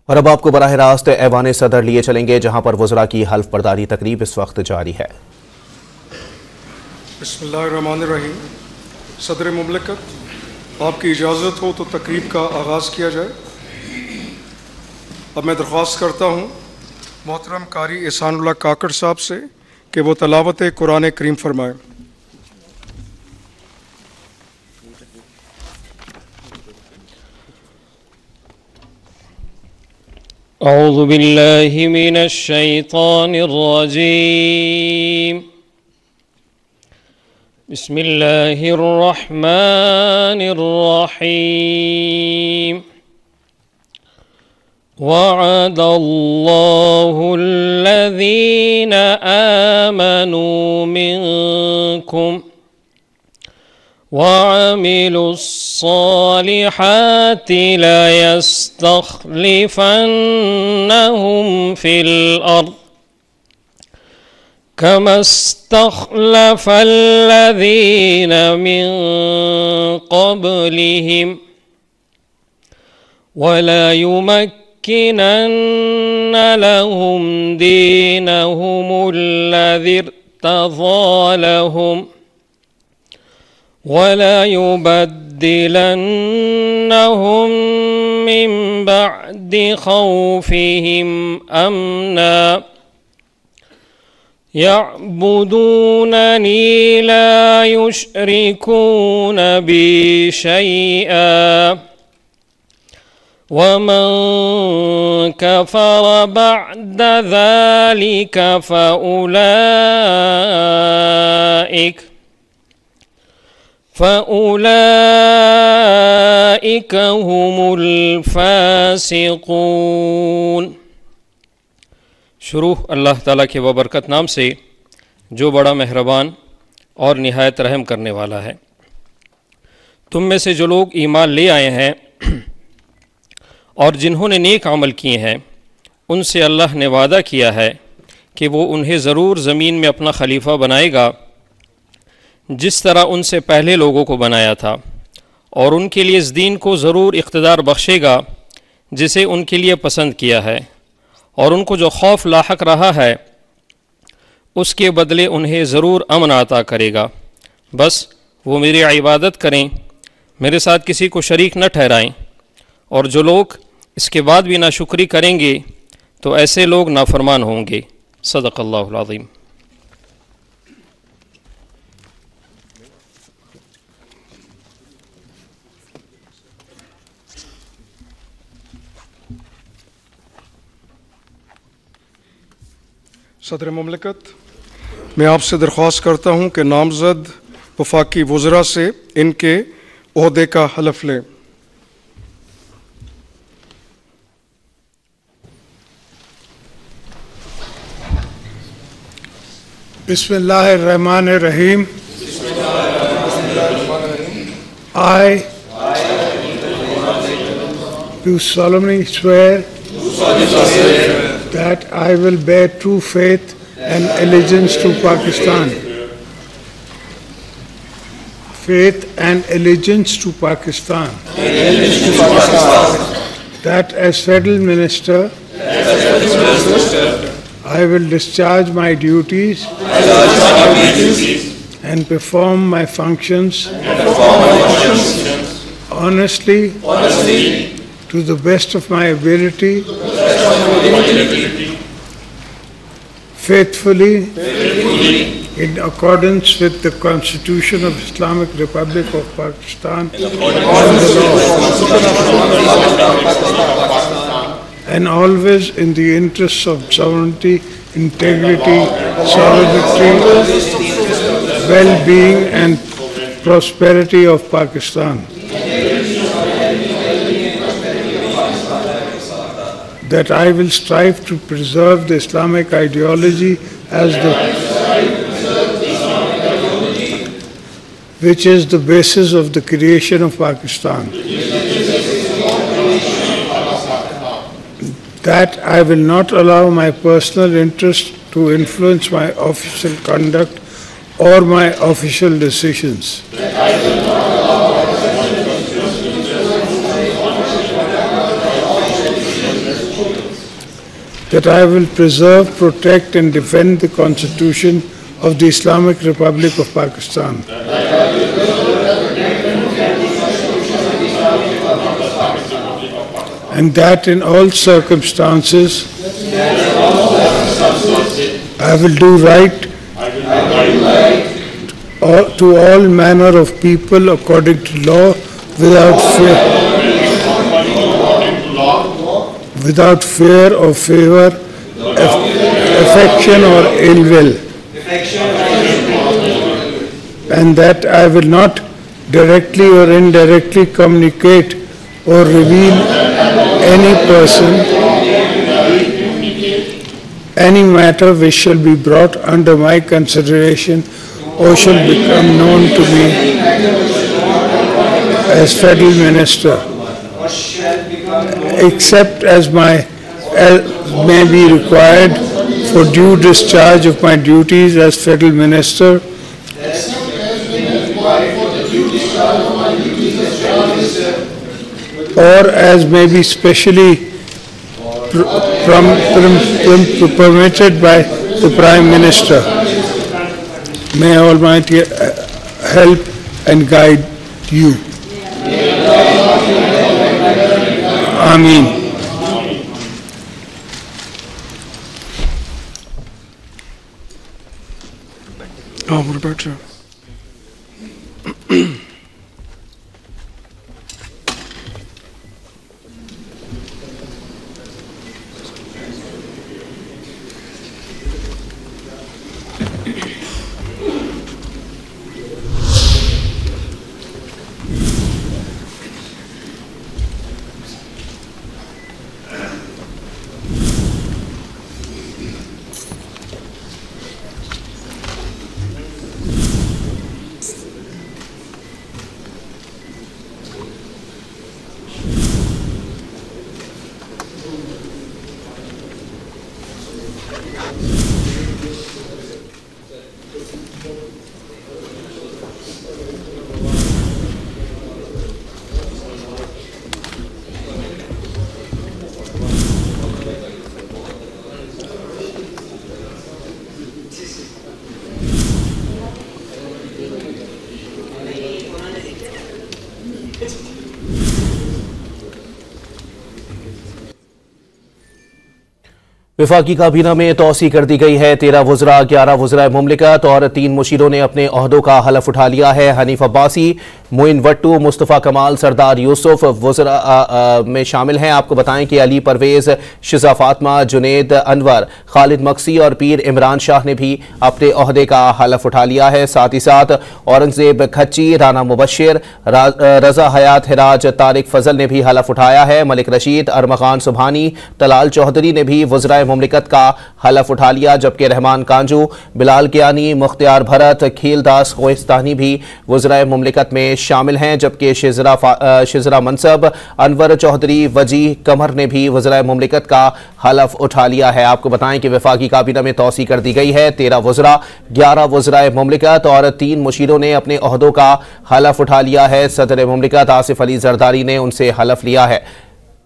और अब आपको बराह रास्त ऐवान सदर लिए चलेंगे, जहां पर वज़रा की हल्फ बर्दारी तकरीब इस वक्त जारी है। बिस्मिल्लाहिर्रहमानिर्रहीम। सदर मुमलिकत, आपकी इजाज़त हो तो तकरीब का आगाज़ किया जाए। अब मैं दरख्वास्त करता हूँ मोहतरम कारी एहसानुल्लाह काकड़ साहब से कि वो तलावत कुरान करीम फरमाएँ। अऊज़ु बिल्लाहि मिनश शैतानिर रजीम। बिस्मिल्लाहिर रहमानिर रहीम। वअदल्लाहुल्लज़ीना आमनू मिनकुम वअमिलुस्सालिहाति लयस्तख़लिफ़न्नहुम फ़िल अर्ज़ कमस्तख़लफ़ल्लज़ीना मिन क़ब्लिहिम वलयुमक्किनन्न लहुम दीनहुमुल्लज़ी इर्तज़ा लहुम वलयुबद्दिलन्नहुम मिन बअदि खौफिहिम अमना यअबुदूननी ला युशरिकून बी शैआ वमन कफ़र बअद ज़ालिक फ़उलाइक हुमुल फ़ासिक़ून। शुरू अल्लाह ताला के बबरकत नाम से जो बड़ा मेहरबान और निहायत रहम करने वाला है। तुम में से जो लोग ईमान ले आए हैं और जिन्होंने नेक अमल किए हैं, उनसे अल्लाह ने वादा किया है कि वो उन्हें ज़रूर ज़मीन में अपना खलीफा बनाएगा, जिस तरह उनसे पहले लोगों को बनाया था, और उनके लिए इस दीन को ज़रूर इक़्तिदार बख्शेगा जिसे उनके लिए पसंद किया है, और उनको जो खौफ लाहक रहा है उसके बदले उन्हें ज़रूर अमन अता करेगा। बस वो मेरी इबादत करें, मेरे साथ किसी को शरीक न ठहराएं, और जो लोग इसके बाद भी नाशुक्री करेंगे तो ऐसे लोग नाफरमान होंगे। सदक़ल्लाहुल अज़ीम। सदर मुमलिकत, मैं आपसे दरख्वास्त करता हूँ कि नामज़द वफाकी वज़रा से इनके ओहदे का हलफ लें। बिस्मिल्लाहिर्रहमानिर्रहीम। I do solemnly swear that I will bear true faith and allegiance to Pakistan. Faith and allegiance to Pakistan. That as Federal Minister, I will discharge my duties and perform my functions honestly, to the best of my ability, faithfully, in accordance with the Constitution of Islamic Republic of Pakistan and the law, and always in the interests of sovereignty, integrity, solidity, well-being and prosperity of Pakistan. That I will strive to preserve the Islamic ideology as which is the basis of the creation of Pakistan. That I will not allow my personal interest to influence my official conduct or my official decisions. that I will preserve, protect and defend the Constitution of the Islamic Republic of Pakistan. And that in all circumstances I will do right to all manner of people according to law without fear or favor, affection or ill will. And that I will not directly or indirectly communicate or reveal any person, any matter which shall be brought under my consideration or shall become known to me as Federal Minister, except as may be required for due discharge of my duties as Federal Minister, or as may be specially permitted by the Prime Minister. May Almighty help and guide you. Ameen. Roberto. वफाकी काबीना में तोसी कर दी गई है। 13 वज़रा, 11 वज़रा मुमलिकत और 3 मुशीरों ने अपने ओहदों का हलफ उठा लिया है। हनीफ अब्बासी, मोइन वट्टू, मुस्तफ़ा कमाल, सरदार यूसुफ वज़रा में शामिल हैं। आपको बताएं कि अली परवेज़, शिजा फातमा, जुनेद अनवर, खालिद मक्सी और पीर इमरान शाह ने भी अपने ओहदे का हलफ उठा लिया है। साथ ही साथ औरंगज़ेब खच्ची, राना मुबशिर, रजा हयात हिराज, तारिक फजल ने भी हलफ उठाया है। मलिक रशीद, अरमगान सुबहानी, तलाल चौधरी ने भी वज़रा मुमलिकत का हलफ उठा लिया, जबकि रहमान कांजू, बिलाल कियानी, मुख्तियार भरत, खीलदास कोहिस्तानी भी वज़रा मुमलिकत में शामिल हैं। जबकि शिजरा मनसब, अनवर चौधरी, वजी कमर ने भी वज़रा मुमलिकत का हलफ उठा लिया है। आपको बताएं कि वफाकी काबीना में तोसी कर दी गई है। 13 वज़रा, 11 वज़रा मुमलिकत और 3 मुशीरों ने अपने ओहदों का हलफ उठा लिया है। सदर मुमलिकत आसिफ अली जरदारी ने उनसे हलफ लिया है।